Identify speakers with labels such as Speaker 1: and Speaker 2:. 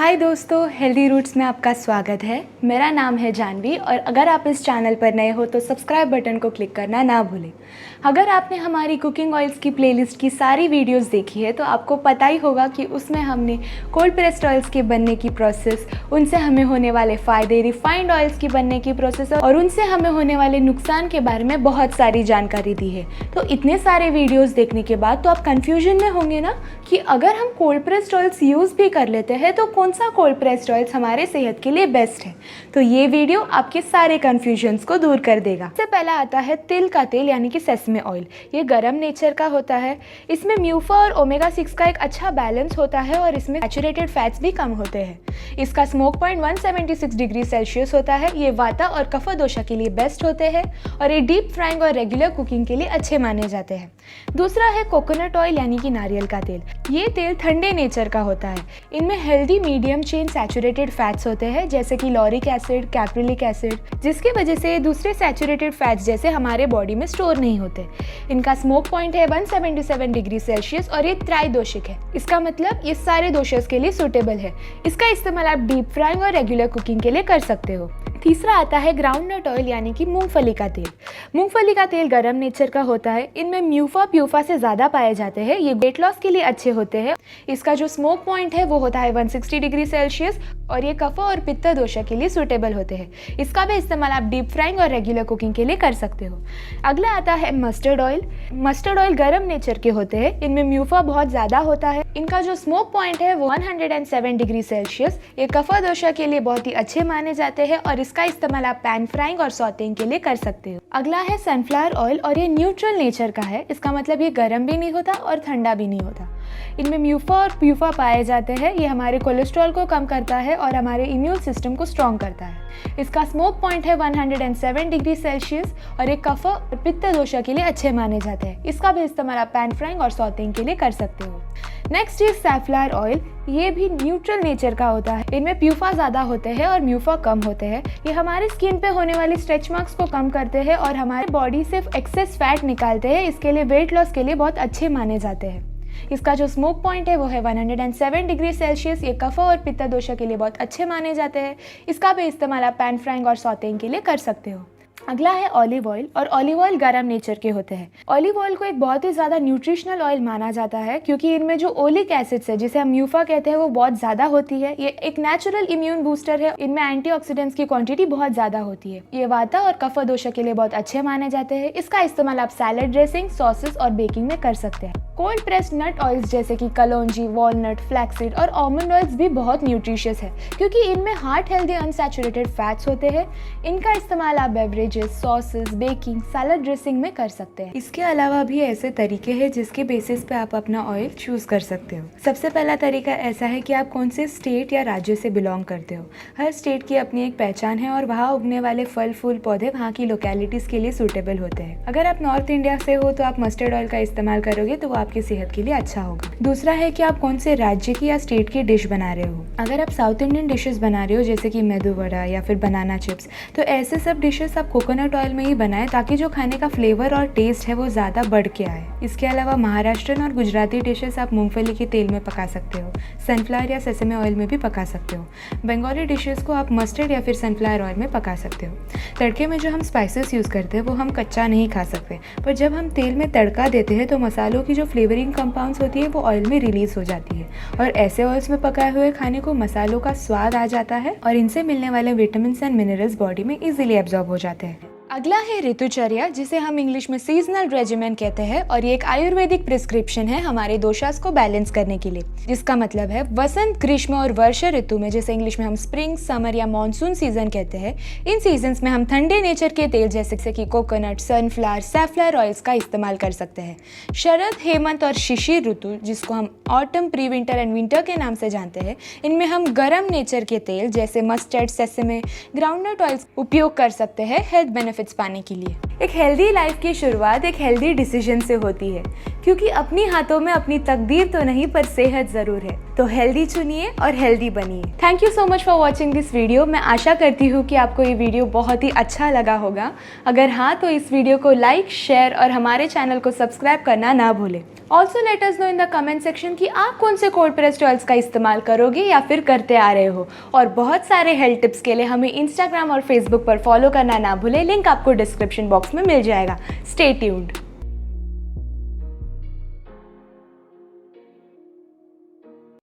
Speaker 1: हाय दोस्तों, healthy roots में आपका स्वागत है। मेरा नाम है जानवी और अगर आप इस चैनल पर नए हो तो सब्सक्राइब बटन को क्लिक करना ना भूलें। अगर आपने हमारी कुकिंग ऑयल्स की प्लेलिस्ट की सारी वीडियोस देखी है तो आपको पता ही होगा कि उसमें हमने कोल्ड प्रेस्ड ऑयल्स के बनने की प्रोसेस, उनसे हमें होने वाले फ़ायदे, रिफाइंड ऑयल्स की बनने की प्रोसेस और उनसे हमें होने वाले नुकसान के बारे में बहुत सारी जानकारी दी है। तो इतने सारे वीडियोज़ देखने के बाद तो आप कन्फ्यूजन में होंगे ना कि अगर हम कोल्ड प्रेस्ड ऑयल्स यूज़ भी कर लेते हैं तो कौन सा कोल्ड प्रेस्ड ऑयल्स हमारे सेहत के लिए बेस्ट है। तो ये वीडियो आपके सारे कन्फ्यूजन्स को दूर कर देगा। सबसे पहला आता है तिल का तेल यानी कि सेसमे ऑयल। ये गर्म नेचर का होता है। इसमें म्यूफा और ओमेगा 6 का एक अच्छा बैलेंस होता है और इसमें सैचुरेटेड फैट्स भी कम होते हैं। इसका स्मोक पॉइंट 176 डिग्री सेल्सियस होता है। ये वाता और कफ दोषा के लिए बेस्ट होते हैं और ये डीप फ्राइंग और रेगुलर कुकिंग के लिए अच्छे माने जाते हैं। दूसरा है कोकोनट ऑयल यानी कि नारियल का तेल। ये तेल ठंडे नेचर का होता है। इनमें healthy medium chain saturated fats होते हैं जैसे कि लॉरिक एसिड, कैप्रिलिक एसिड, जिसकी वजह से दूसरे सैचुरेटेड फैट्स जैसे हमारे बॉडी में स्टोर नहीं होते। इनका स्मोक पॉइंट है 177 डिग्री सेल्सियस और ये त्राइदोषिक है। इसका मतलब ये सारे दोषस के लिए सूटेबल है। इसका इस्तेमाल आप डीप फ्राइंग और रेगुलर कुकिंग के लिए कर सकते हो। तीसरा आता है ग्राउंडनट ऑयल यानी कि मूंगफली का तेल। मूंगफली का तेल गर्म नेचर का होता है। इनमें म्यूफा प्यूफा से ज़्यादा पाए जाते हैं। ये वेट लॉस के लिए अच्छे होते हैं। इसका जो स्मोक पॉइंट है वो होता है 160 डिग्री सेल्सियस और ये कफ और पित्त दोषा के लिए सूटेबल होते हैं। इसका भी इस्तेमाल आप डीप फ्राइंग और रेगुलर कुकिंग के लिए कर सकते हो। अगला आता है मस्टर्ड ऑयल। मस्टर्ड ऑयल गर्म नेचर के होते हैं। इनमें म्यूफा बहुत ज़्यादा होता है। इनका जो स्मोक पॉइंट है वो 107 डिग्री सेल्सियस। ये कफ दोषा के लिए बहुत ही अच्छे माने जाते हैं और इसका इस्तेमाल आप पैन फ्राइंग और सॉटेइंग के लिए कर सकते हो। अगला है सनफ्लावर ऑयल और ये न्यूट्रल नेचर का है। इसका मतलब ये गर्म भी नहीं होता और ठंडा भी नहीं होता। इनमें म्यूफा और प्यूफा पाए जाते हैं। ये हमारे कोलेस्ट्रॉल को कम करता है और हमारे इम्यून सिस्टम को स्ट्रॉन्ग करता है। इसका स्मोक पॉइंट है 107 डिग्री सेल्सियस और ये कफ और पित्त दोषा के लिए अच्छे माने जाते हैं। इसका भी इस्तेमाल आप पैन फ्राइंग और सॉटेइंग के लिए कर सकते हो। Next is safflower oil. ये भी न्यूट्रल नेचर का होता है। इनमें प्यूफा ज़्यादा होते हैं और म्यूफा कम होते हैं। ये हमारी स्किन पे होने वाली स्ट्रेच मार्क्स को कम करते हैं और हमारे बॉडी से एक्सेस फैट निकालते हैं। इसके लिए वेट लॉस के लिए बहुत अच्छे माने जाते हैं। इसका जो स्मोक पॉइंट है वो है 107 डिग्री सेल्सियस। ये कफ और पित्त दोषा के लिए बहुत अच्छे माने जाते हैं। इसका भी इस्तेमाल आप पैन फ्राइंग और सॉटेइंग के लिए कर सकते हो। अगला है ऑलिव ऑयल और ऑलिव ऑयल गर्म नेचर के होते हैं। ऑलिव ऑयल को एक बहुत ही ज़्यादा न्यूट्रिशनल ऑयल माना जाता है क्योंकि इनमें जो ओलिक एसिड्स है जिसे हम म्यूफा कहते हैं वो बहुत ज़्यादा होती है। ये एक नेचुरल इम्यून बूस्टर है। इनमें एंटीऑक्सीडेंट्स की क्वांटिटी बहुत ज़्यादा होती है। ये वाता और कफ दोषा के लिए बहुत अच्छे माने जाते हैं। इसका इस्तेमाल आप सैलड ड्रेसिंग, सॉसेस और बेकिंग में कर सकते हैं। कोल्ड प्रेस्ड नट ऑयल्स जैसे कि कलौंजी, वॉलनट, फ्लैक्सीड और आलमंड ऑयल्स भी बहुत न्यूट्रिशियस है क्योंकि इनमें हार्ट हेल्दी अनसैचुरेटेड फैट्स होते हैं। इनका इस्तेमाल आप beverages, sauces, baking, salad dressing में कर सकते हैं। इसके अलावा भी ऐसे तरीके हैं जिसके बेसिस पे आप अपना ऑयल चूज कर सकते हो। सबसे पहला तरीका ऐसा है कि आप कौन से स्टेट या राज्य से बिलोंग करते हो। हर स्टेट की अपनी एक पहचान है और वहाँ उगने वाले फल फूल पौधे वहाँ की लोकेलिटीज के लिए सूटेबल होते हैं। अगर आप नॉर्थ इंडिया से हो तो आप मस्टर्ड ऑयल का इस्तेमाल करोगे तो वो आपकी सेहत के लिए अच्छा होगा। दूसरा है कि आप कौन से राज्य की या स्टेट की डिश बना रहे हो। अगर आप साउथ इंडियन डिशेस बना रहे हो जैसे कि मेदू वड़ा या फिर बनाना चिप्स, तो ऐसे सब डिशेस आप कोकोनट ऑयल में ही बनाएं ताकि जो खाने का फ्लेवर और टेस्ट है वो ज़्यादा बढ़ के आए। इसके अलावा महाराष्ट्रन और गुजराती डिशेस आप मूंगफली के तेल में पका सकते हो। सनफ्लावर या सेसमे ऑयल में भी पका सकते हो। बंगाली डिशेस को आप मस्टर्ड या फिर सनफ्लावर ऑयल में पका सकते हो। तड़के में जो हम स्पाइसेस यूज़ करते हैं वो हम कच्चा नहीं खा सकते, पर जब हम तेल में तड़का देते हैं तो मसालों की जो फ्लेवरिंग कंपाउंड्स होती है वो ऑयल में रिलीज हो जाती है और ऐसे ऑयल्स में पकाए हुए खाने को मसालों का स्वाद आ जाता है और इनसे मिलने वाले विटामिन एंड मिनरल्स बॉडी में इजीली एब्जॉर्ब हो जाते हैं। अगला है ऋतुचर्या जिसे हम इंग्लिश में सीजनल रेजिमेन कहते हैं और ये एक आयुर्वेदिक प्रिस्क्रिप्शन है हमारे दोषास को बैलेंस करने के लिए, जिसका मतलब है वसंत, ग्रीष्म और वर्षा ऋतु में, जैसे इंग्लिश में हम स्प्रिंग, समर या मानसून सीजन कहते हैं, इन सीजन्स में हम ठंडे नेचर के तेल जैसे कि कोकोनट, सनफ्लावर, सैफलावर ऑयल्स का इस्तेमाल कर सकते हैं। शरद, हेमंत और शिशिर ऋतु जिसको हम autumn, pre winter and winter के नाम से जानते हैं, इनमें हम गर्म नेचर के तेल जैसे मस्टर्ड, सेसमे, ग्राउंडनट ऑयल्स उपयोग कर सकते हैं हेल्थ बेनिफिट्स पाने के लिए। एक हेल्दी लाइफ की शुरुआत एक हेल्दी डिसीजन से होती है, क्योंकि अपनी हाथों में अपनी तकदीर तो नहीं पर सेहत ज़रूर है। तो हेल्दी चुनिए और हेल्दी बनिए। Thank you so much for watching this video. मैं आशा करती हूँ कि आपको ये वीडियो बहुत ही अच्छा लगा होगा। अगर हाँ तो इस वीडियो को लाइक, शेयर और हमारे चैनल को सब्सक्राइब करना ना भूलें। Also let us know in the comment section कि आप कौन से कोल्ड प्रेस्ड ऑयल्स का इस्तेमाल करोगे या फिर करते आ रहे हो। और बहुत सारे हेल्थ टिप्स के लिए हमें इंस्टाग्राम और फेसबुक पर फॉलो करना ना भूलें। लिंक आपको डिस्क्रिप्शन बॉक्स में मिल जाएगा। Stay tuned.